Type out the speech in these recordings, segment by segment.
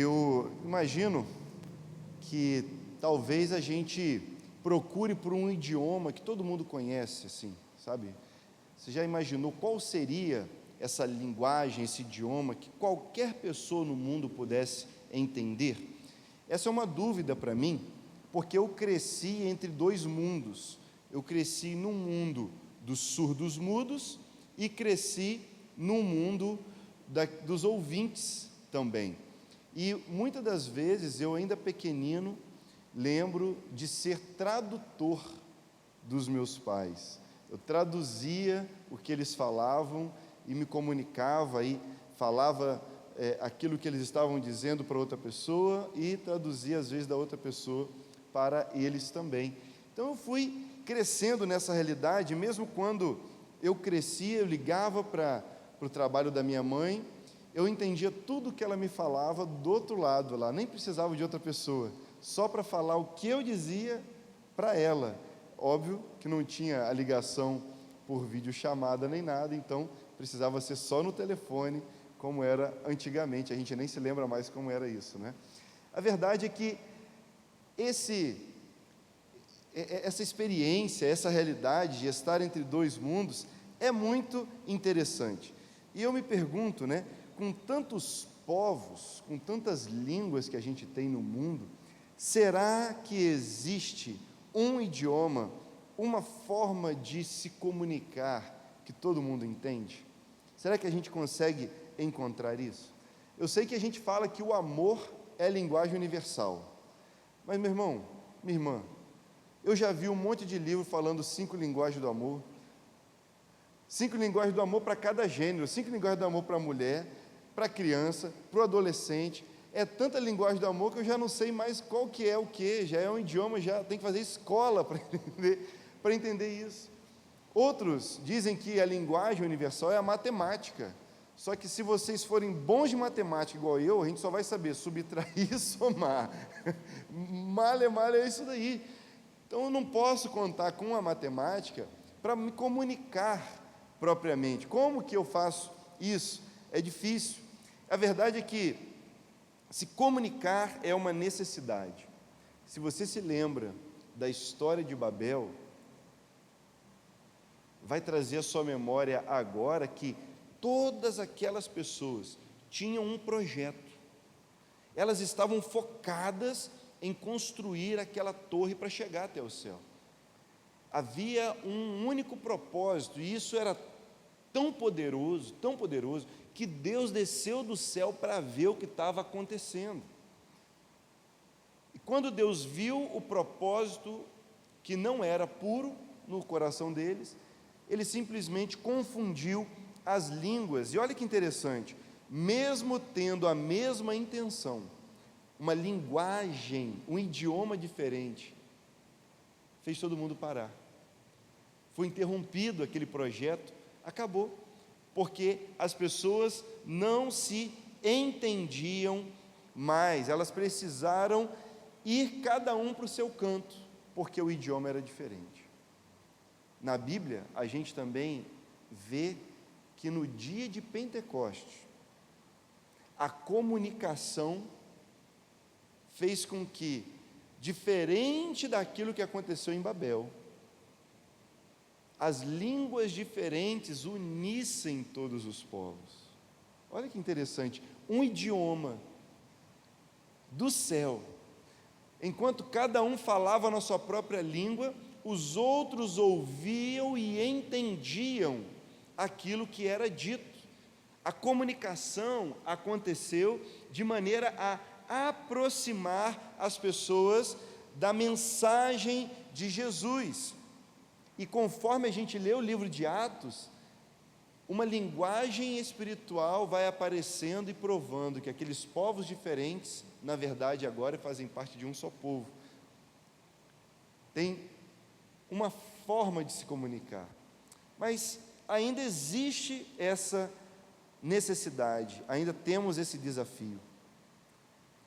Eu imagino que talvez a gente procure por um idioma que todo mundo conhece, assim, sabe? Você já imaginou qual seria essa linguagem, esse idioma que qualquer pessoa no mundo pudesse entender? Essa é uma dúvida para mim, porque eu cresci entre dois mundos. Eu cresci num mundo dos surdos mudos e cresci num mundo dos ouvintes também. E muitas das vezes, eu ainda pequenino, lembro de ser tradutor dos meus pais. Eu traduzia o que eles falavam e me comunicava e falava aquilo que eles estavam dizendo para outra pessoa e traduzia às vezes da outra pessoa para eles também. Então eu fui crescendo nessa realidade, mesmo quando eu crescia, eu ligava para o trabalho da minha mãe, eu entendia tudo que ela me falava do outro lado lá, nem precisava de outra pessoa, só para falar o que eu dizia para ela. Óbvio que não tinha a ligação por videochamada nem nada, então precisava ser só no telefone, como era antigamente. A gente nem se lembra mais como era isso, né? A verdade é que essa experiência, essa realidade de estar entre dois mundos é muito interessante. E eu me pergunto, né, com tantos povos, com tantas línguas que a gente tem no mundo, será que existe um idioma, uma forma de se comunicar que todo mundo entende? Será que a gente consegue encontrar isso? Eu sei que a gente fala que o amor é linguagem universal, mas meu irmão, minha irmã, eu já vi um monte de livro falando 5 linguagens do amor, 5 linguagens do amor para cada gênero, 5 linguagens do amor para a mulher, para a criança, para o adolescente. É tanta linguagem do amor que eu já não sei mais qual que é o que, já é um idioma, já tem que fazer escola para entender isso. Outros dizem que a linguagem universal é a matemática, só que se vocês forem bons de matemática igual eu, a gente só vai saber subtrair e somar. Male é isso daí. Então eu não posso contar com a matemática para me comunicar propriamente. Como que eu faço isso? É difícil. A verdade é que se comunicar é uma necessidade. Se você se lembra da história de Babel, vai trazer à sua memória agora que todas aquelas pessoas tinham um projeto. Elas estavam focadas em construir aquela torre para chegar até o céu. Havia um único propósito, e isso era tão poderoso, que Deus desceu do céu para ver o que estava acontecendo. E quando Deus viu o propósito que não era puro no coração deles, Ele simplesmente confundiu as línguas. E olha que interessante, mesmo tendo a mesma intenção, uma linguagem, um idioma diferente, fez todo mundo parar. Foi interrompido aquele projeto, acabou, porque as pessoas não se entendiam mais, elas precisaram ir cada um para o seu canto, porque o idioma era diferente. Na Bíblia, a gente também vê que no dia de Pentecostes, a comunicação fez com que, diferente daquilo que aconteceu em Babel, as línguas diferentes unissem todos os povos. Olha que interessante, um idioma do céu. Enquanto cada um falava na sua própria língua, os outros ouviam e entendiam aquilo que era dito. A comunicação aconteceu de maneira a aproximar as pessoas da mensagem de Jesus. E conforme a gente lê o livro de Atos, uma linguagem espiritual vai aparecendo e provando que aqueles povos diferentes, na verdade, agora fazem parte de um só povo. Tem uma forma de se comunicar, mas ainda existe essa necessidade, ainda temos esse desafio.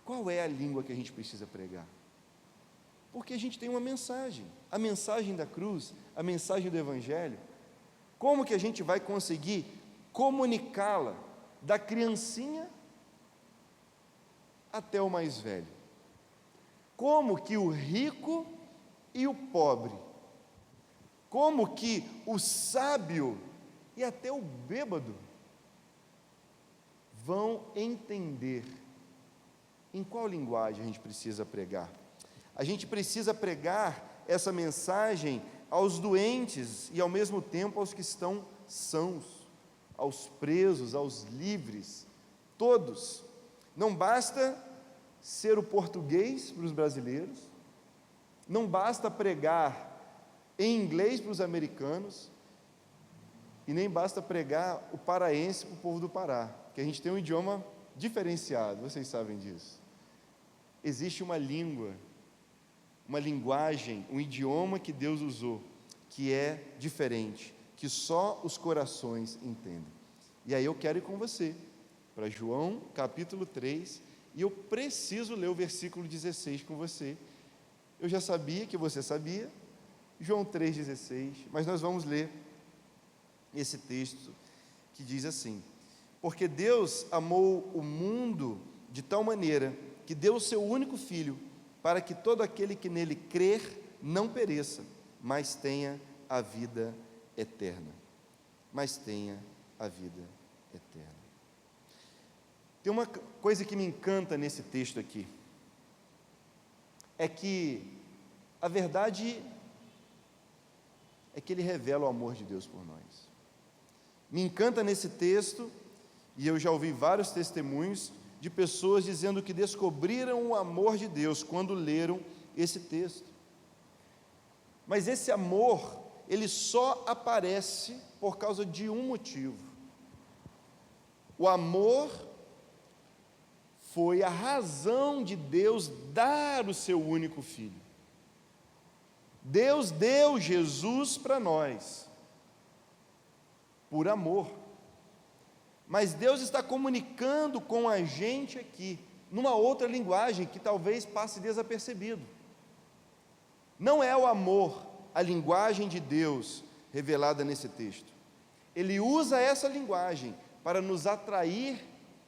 Qual é a língua que a gente precisa pregar? Porque a gente tem uma mensagem, a mensagem da cruz, a mensagem do Evangelho. Como que a gente vai conseguir comunicá-la da criancinha até o mais velho. Como que o rico e o pobre, como que o sábio e até o bêbado vão entender em qual linguagem a gente precisa pregar. A gente precisa pregar essa mensagem aos doentes e ao mesmo tempo aos que estão sãos, aos presos, aos livres, todos. Não basta ser o português para os brasileiros, não basta pregar em inglês para os americanos, e nem basta pregar o paraense para o povo do Pará, que a gente tem um idioma diferenciado, vocês sabem disso. Existe uma língua, uma linguagem, um idioma que Deus usou, que é diferente, que só os corações entendem. E aí eu quero ir com você para João capítulo 3, e eu preciso ler o versículo 16 com você. Eu já sabia que você sabia, João 3,16, mas nós vamos ler esse texto que diz assim: porque Deus amou o mundo de tal maneira que deu o seu único Filho, para que todo aquele que nele crer não pereça, mas tenha a vida eterna. Mas tenha a vida eterna. Tem uma coisa que me encanta nesse texto aqui, é que a verdade é que ele revela o amor de Deus por nós. Me encanta nesse texto, e eu já ouvi vários testemunhos de pessoas dizendo que descobriram o amor de Deus quando leram esse texto. Mas esse amor, ele só aparece por causa de um motivo. O amor foi a razão de Deus dar o seu único Filho. Deus deu Jesus para nós, por amor. Mas Deus está comunicando com a gente aqui, numa outra linguagem que talvez passe desapercebido. Não é o amor, a linguagem de Deus revelada nesse texto. Ele usa essa linguagem para nos atrair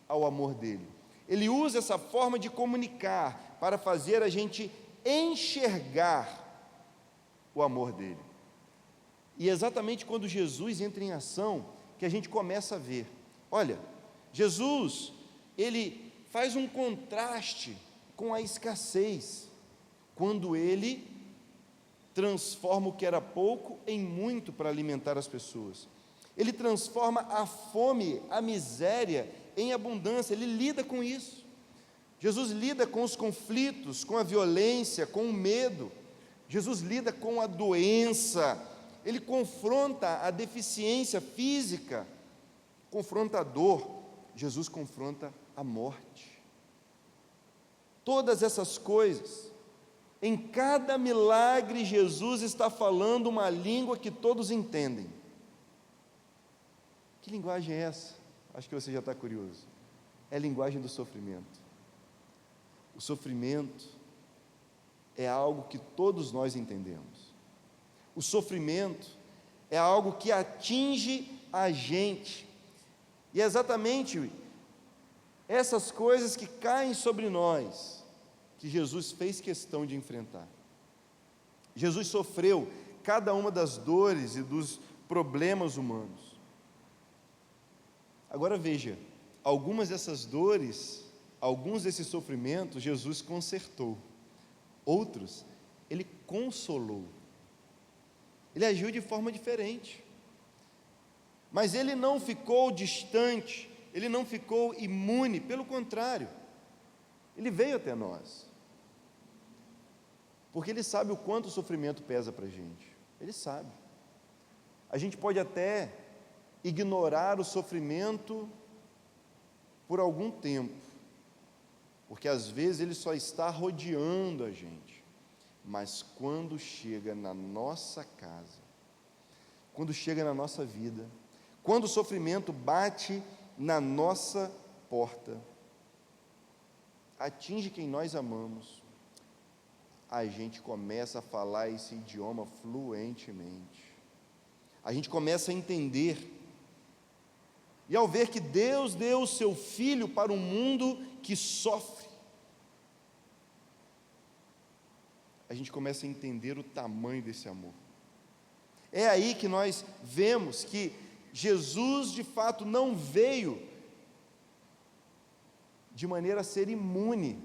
ao amor dele. Ele usa essa forma de comunicar para fazer a gente enxergar o amor dele. E é exatamente quando Jesus entra em ação que a gente começa a ver. Olha, Jesus, ele faz um contraste com a escassez, quando ele transforma o que era pouco em muito para alimentar as pessoas. Ele transforma a fome, a miséria em abundância, ele lida com isso. Jesus lida com os conflitos, com a violência, com o medo. Jesus lida com a doença, ele confronta a deficiência física, confronta a dor, Jesus confronta a morte. Todas essas coisas, em cada milagre, Jesus está falando uma língua que todos entendem. Que linguagem é essa? Acho que você já está curioso. É a linguagem do sofrimento. O sofrimento é algo que todos nós entendemos. O sofrimento é algo que atinge a gente. E é exatamente essas coisas que caem sobre nós que Jesus fez questão de enfrentar. Jesus sofreu cada uma das dores e dos problemas humanos. Agora veja, algumas dessas dores, alguns desses sofrimentos, Jesus consertou. Outros, ele consolou. Ele agiu de forma diferente. Mas ele não ficou distante, ele não ficou imune, pelo contrário, ele veio até nós. Porque ele sabe o quanto o sofrimento pesa para a gente. Ele sabe. A gente pode até ignorar o sofrimento por algum tempo, porque às vezes ele só está rodeando a gente, mas quando chega na nossa casa, quando chega na nossa vida, quando o sofrimento bate na nossa porta, atinge quem nós amamos, a gente começa a falar esse idioma fluentemente, a gente começa a entender. E ao ver que Deus deu o seu Filho para um mundo que sofre, a gente começa a entender o tamanho desse amor. É aí que nós vemos que Jesus, de fato, não veio de maneira a ser imune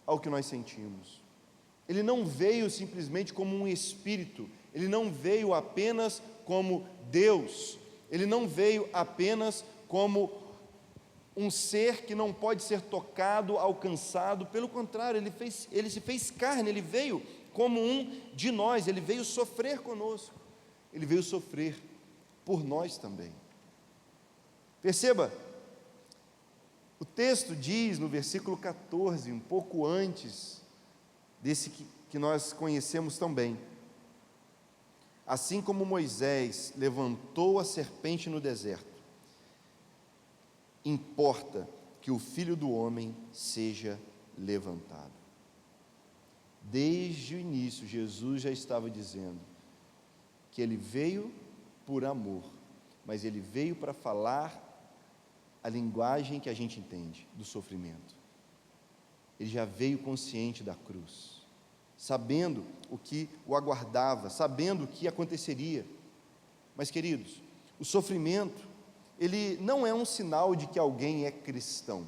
ao que nós sentimos. Ele não veio simplesmente como um espírito, ele não veio apenas como Deus, ele não veio apenas como um ser que não pode ser tocado, alcançado. Pelo contrário, ele se fez carne, ele veio como um de nós, ele veio sofrer conosco, ele veio sofrer por nós também. Perceba, o texto diz no versículo 14, um pouco antes desse que nós conhecemos tão bem: assim como Moisés levantou a serpente no deserto, importa que o Filho do Homem seja levantado. Desde o início, Jesus já estava dizendo que ele veio por amor, mas ele veio para falar a linguagem que a gente entende, do sofrimento. Ele já veio consciente da cruz, sabendo o que o aguardava, sabendo o que aconteceria. Mas, queridos, o sofrimento, ele não é um sinal de que alguém é cristão.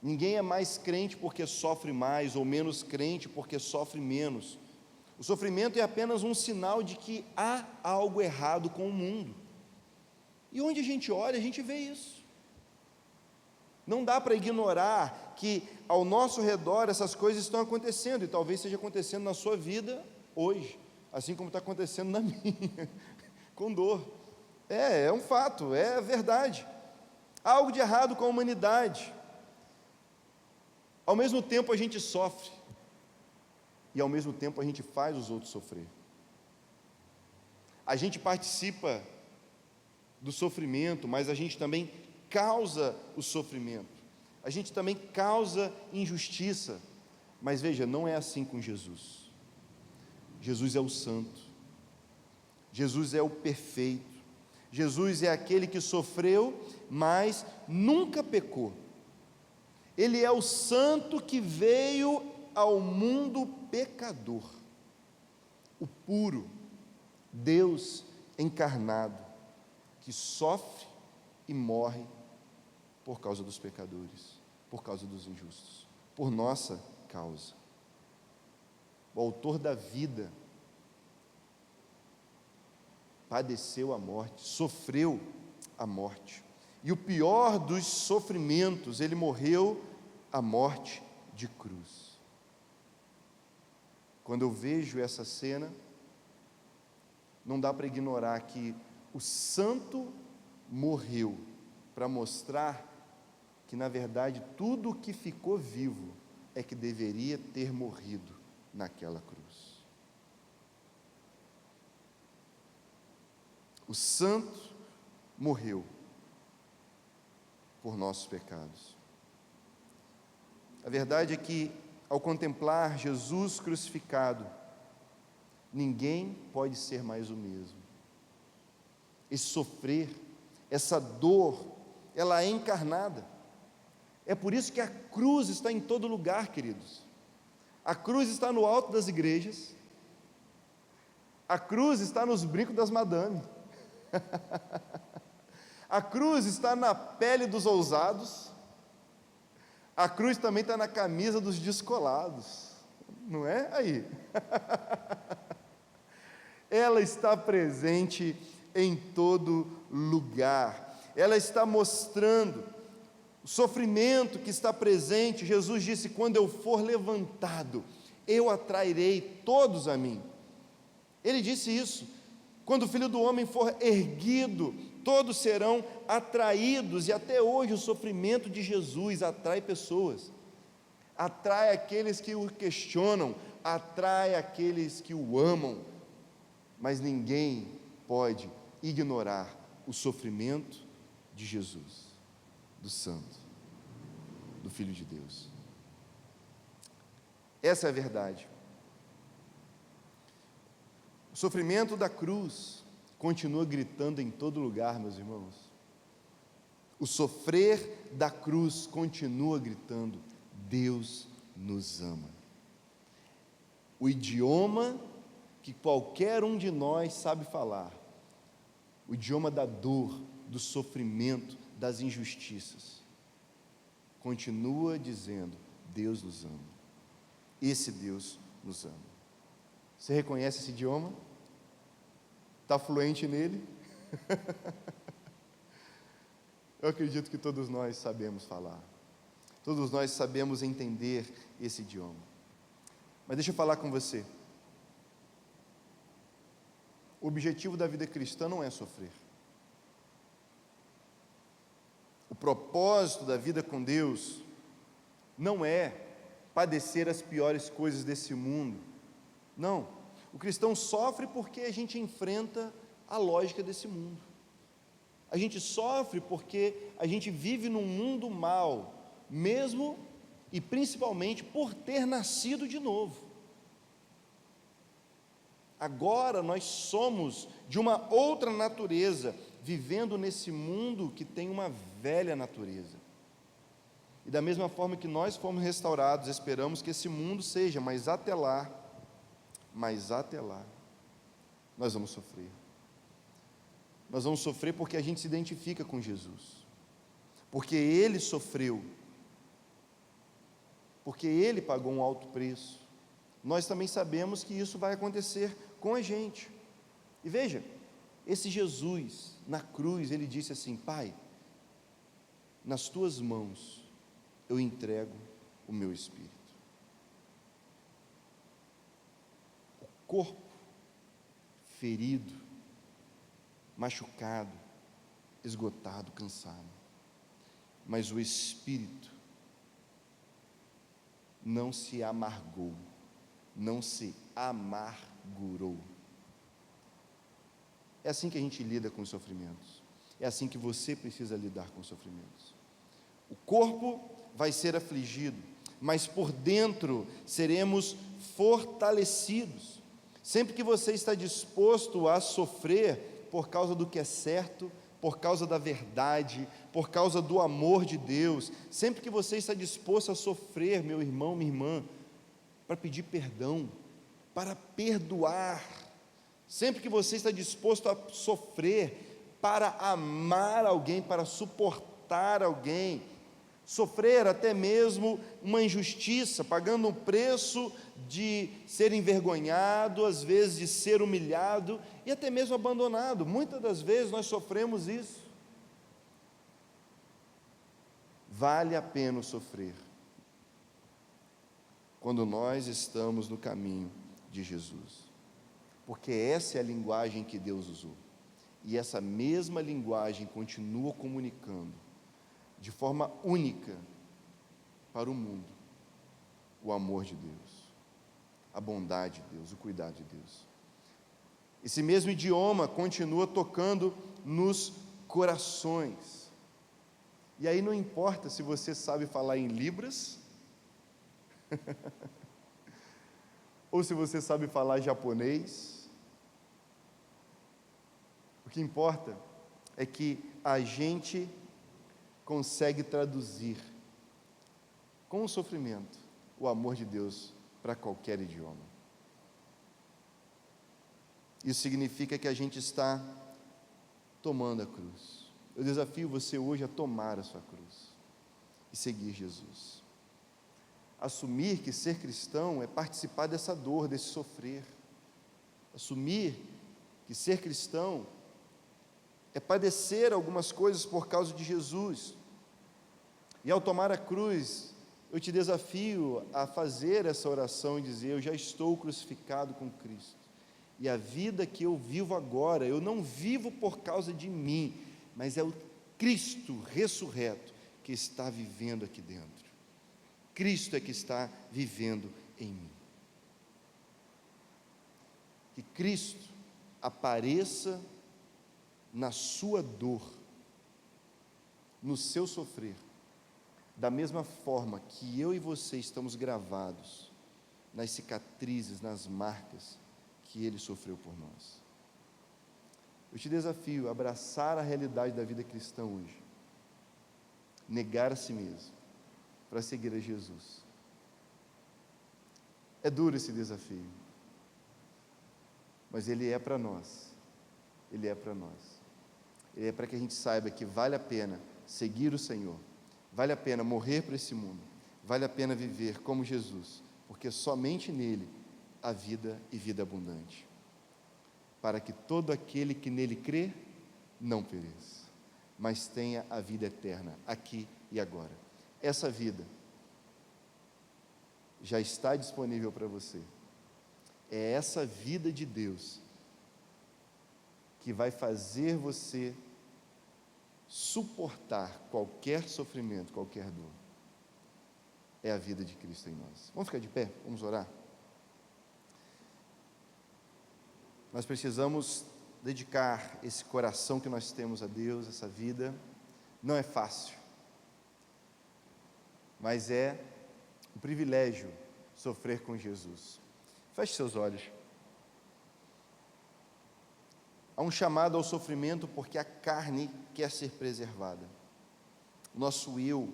Ninguém é mais crente porque sofre mais, ou menos crente porque sofre menos. O sofrimento é apenas um sinal de que há algo errado com o mundo. E onde a gente olha, a gente vê isso. Não dá para ignorar que ao nosso redor essas coisas estão acontecendo, e talvez esteja acontecendo na sua vida hoje, assim como está acontecendo na minha, com dor. É um fato, é verdade. Há algo de errado com a humanidade. Ao mesmo tempo a gente sofre, e ao mesmo tempo a gente faz os outros sofrer. A gente participa do sofrimento, mas a gente também causa o sofrimento. A gente também causa injustiça. Mas veja, não é assim com Jesus. Jesus é o santo. Jesus é o perfeito. Jesus é aquele que sofreu, mas nunca pecou. Ele é o santo que veio ao mundo pecador, o puro Deus encarnado, que sofre e morre por causa dos pecadores, por causa dos injustos, por nossa causa. O autor da vida padeceu a morte, sofreu a morte, e o pior dos sofrimentos, ele morreu a morte de cruz. Quando eu vejo essa cena, não dá para ignorar que o santo morreu para mostrar que, na verdade, tudo o que ficou vivo é que deveria ter morrido naquela cruz. O santo morreu por nossos pecados. A verdade é que, ao contemplar Jesus crucificado, ninguém pode ser mais o mesmo. Esse sofrer, essa dor, ela é encarnada. É por isso que a cruz está em todo lugar, queridos. A cruz está no alto das igrejas, a cruz está nos brincos das madames, a cruz está na pele dos ousados, a cruz também está na camisa dos descolados, não é? Aí, ela está presente em todo lugar, ela está mostrando o sofrimento que está presente. Jesus disse: quando eu for levantado, eu atrairei todos a mim. Ele disse isso: quando o Filho do Homem for erguido, todos serão atraídos. E até hoje o sofrimento de Jesus atrai pessoas, atrai aqueles que o questionam, atrai aqueles que o amam, mas ninguém pode ignorar o sofrimento de Jesus, do Santo, do Filho de Deus. Essa é a verdade. O sofrimento da cruz continua gritando em todo lugar, meus irmãos. O sofrer da cruz continua gritando: Deus nos ama. O idioma que qualquer um de nós sabe falar, o idioma da dor, do sofrimento, das injustiças, continua dizendo: Deus nos ama. Esse Deus nos ama. Você reconhece esse idioma? Está fluente nele? Eu acredito que todos nós sabemos falar. Todos nós sabemos entender esse idioma. Mas deixa eu falar com você. O objetivo da vida cristã não é sofrer. O propósito da vida com Deus não é padecer as piores coisas desse mundo. Não. O cristão sofre porque a gente enfrenta a lógica desse mundo. A gente sofre porque a gente vive num mundo mau, mesmo e principalmente por ter nascido de novo. Agora nós somos de uma outra natureza, vivendo nesse mundo que tem uma velha natureza. E da mesma forma que nós fomos restaurados, esperamos que esse mundo seja, mas até lá, nós vamos sofrer. Nós vamos sofrer porque a gente se identifica com Jesus, porque Ele sofreu, porque Ele pagou um alto preço. Nós também sabemos que isso vai acontecer com a gente. E veja, esse Jesus, na cruz, Ele disse assim: Pai, nas Tuas mãos eu entrego o meu espírito. O corpo ferido, machucado, esgotado, cansado, mas o espírito não se amargou, não se amargurou. É assim que a gente lida com os sofrimentos, é assim que você precisa lidar com os sofrimentos. O corpo vai ser afligido, mas por dentro seremos fortalecidos. Sempre que você está disposto a sofrer por causa do que é certo, por causa da verdade, por causa do amor de Deus, sempre que você está disposto a sofrer, meu irmão, minha irmã, para pedir perdão, para perdoar, sempre que você está disposto a sofrer para amar alguém, para suportar alguém, sofrer até mesmo uma injustiça, pagando um preço de ser envergonhado, às vezes de ser humilhado e até mesmo abandonado. Muitas das vezes nós sofremos isso. Vale a pena sofrer quando nós estamos no caminho de Jesus, porque essa é a linguagem que Deus usou, e essa mesma linguagem continua comunicando de forma única para o mundo o amor de Deus, a bondade de Deus, o cuidado de Deus. Esse mesmo idioma continua tocando nos corações. E aí não importa se você sabe falar em Libras ou se você sabe falar japonês. O que importa é que a gente consegue traduzir com o sofrimento o amor de Deus para qualquer idioma. Isso significa que a gente está tomando a cruz. Eu desafio você hoje a tomar a sua cruz e seguir Jesus. Assumir que ser cristão é participar dessa dor, desse sofrer. Assumir que ser cristão é padecer algumas coisas por causa de Jesus. E ao tomar a cruz, eu te desafio a fazer essa oração e dizer: eu já estou crucificado com Cristo, e a vida que eu vivo agora, eu não vivo por causa de mim, mas é o Cristo ressurreto que está vivendo aqui dentro. Cristo é que está vivendo em mim. Que Cristo apareça na sua dor, no seu sofrer, da mesma forma que eu e você estamos gravados nas cicatrizes, nas marcas que Ele sofreu por nós. Eu te desafio a abraçar a realidade da vida cristã hoje, negar a si mesmo, para seguir a Jesus, É duro esse desafio, mas ele é para nós, ele é para nós, ele é para que a gente saiba que vale a pena seguir o Senhor, vale a pena morrer para esse mundo, vale a pena viver como Jesus, porque somente nele há vida e vida abundante, para que todo aquele que nele crê não pereça, mas tenha a vida eterna, aqui e agora. Essa vida já está disponível para você. É essa vida de Deus que vai fazer você suportar qualquer sofrimento, qualquer dor. É a vida de Cristo em nós. Vamos ficar de pé? Vamos orar? Nós precisamos dedicar esse coração que nós temos a Deus, essa vida. Não é fácil, mas é um privilégio sofrer com Jesus. Feche seus olhos. Há um chamado ao sofrimento porque a carne quer ser preservada. O nosso eu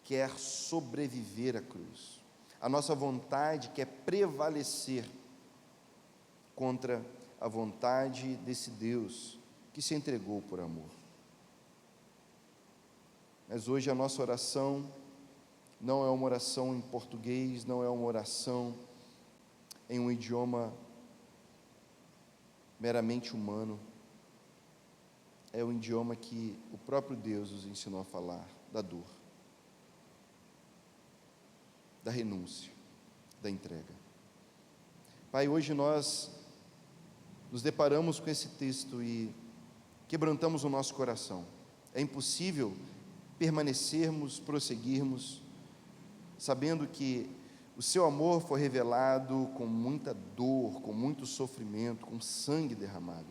quer sobreviver à cruz. A nossa vontade quer prevalecer contra a vontade desse Deus que se entregou por amor. Mas hoje a nossa oração não é uma oração em português, não é uma oração em um idioma meramente humano, é um idioma que o próprio Deus nos ensinou a falar, da dor, da renúncia, da entrega. Pai, hoje nós nos deparamos com esse texto e quebrantamos o nosso coração. É impossível permanecermos, prosseguirmos, sabendo que o seu amor foi revelado com muita dor, com muito sofrimento, com sangue derramado.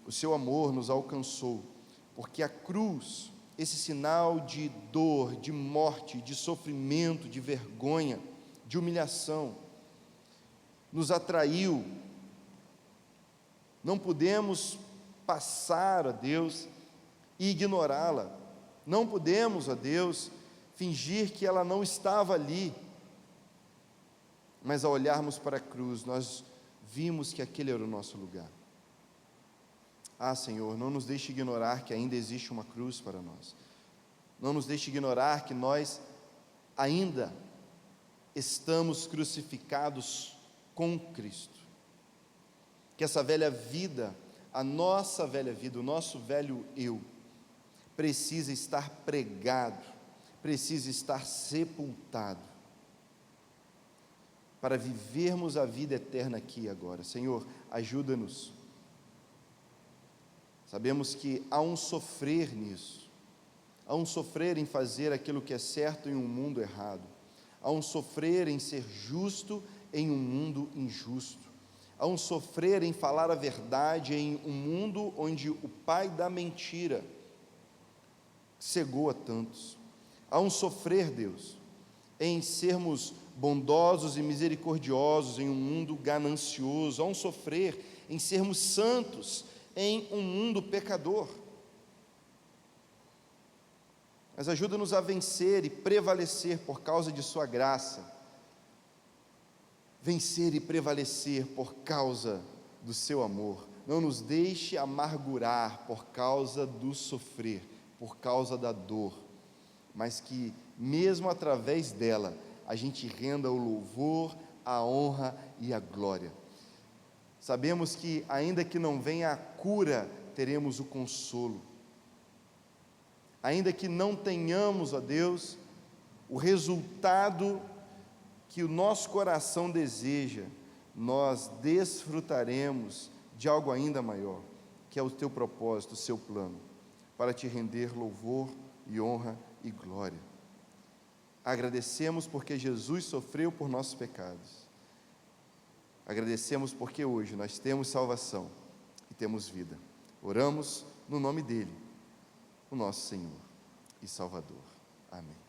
O seu amor nos alcançou, porque a cruz, esse sinal de dor, de morte, de sofrimento, de vergonha, de humilhação, nos atraiu. Não podemos passar a Deus e ignorá-la. Não podemos, ó Deus, fingir que ela não estava ali. Mas ao olharmos para a cruz, nós vimos que aquele era o nosso lugar. Ah, Senhor, não nos deixe ignorar que ainda existe uma cruz para nós. Não nos deixe ignorar que nós ainda estamos crucificados com Cristo. Que essa velha vida, a nossa velha vida, o nosso velho eu, precisa estar pregado, precisa estar sepultado, para vivermos a vida eterna aqui e agora. Senhor, ajuda-nos. Sabemos que há um sofrer nisso, há um sofrer em fazer aquilo que é certo em um mundo errado, há um sofrer em ser justo em um mundo injusto, há um sofrer em falar a verdade em um mundo onde o pai da mentira cegou a tantos. Há um sofrer, Deus, em sermos bondosos e misericordiosos em um mundo ganancioso. Há um sofrer em sermos santos em um mundo pecador. Mas ajuda-nos a vencer e prevalecer por causa de sua graça. Vencer e prevalecer por causa do seu amor. Não nos deixe amargurar por causa do sofrer, por causa da dor, mas que mesmo através dela, a gente renda o louvor, a honra e a glória. Sabemos que ainda que não venha a cura, teremos o consolo. Ainda que não tenhamos, ó Deus, o resultado que o nosso coração deseja, nós desfrutaremos de algo ainda maior, que é o teu propósito, o seu plano, para te render louvor e honra e glória. Agradecemos porque Jesus sofreu por nossos pecados. Agradecemos porque hoje nós temos salvação e temos vida. Oramos no nome dele, o nosso Senhor e Salvador. Amém.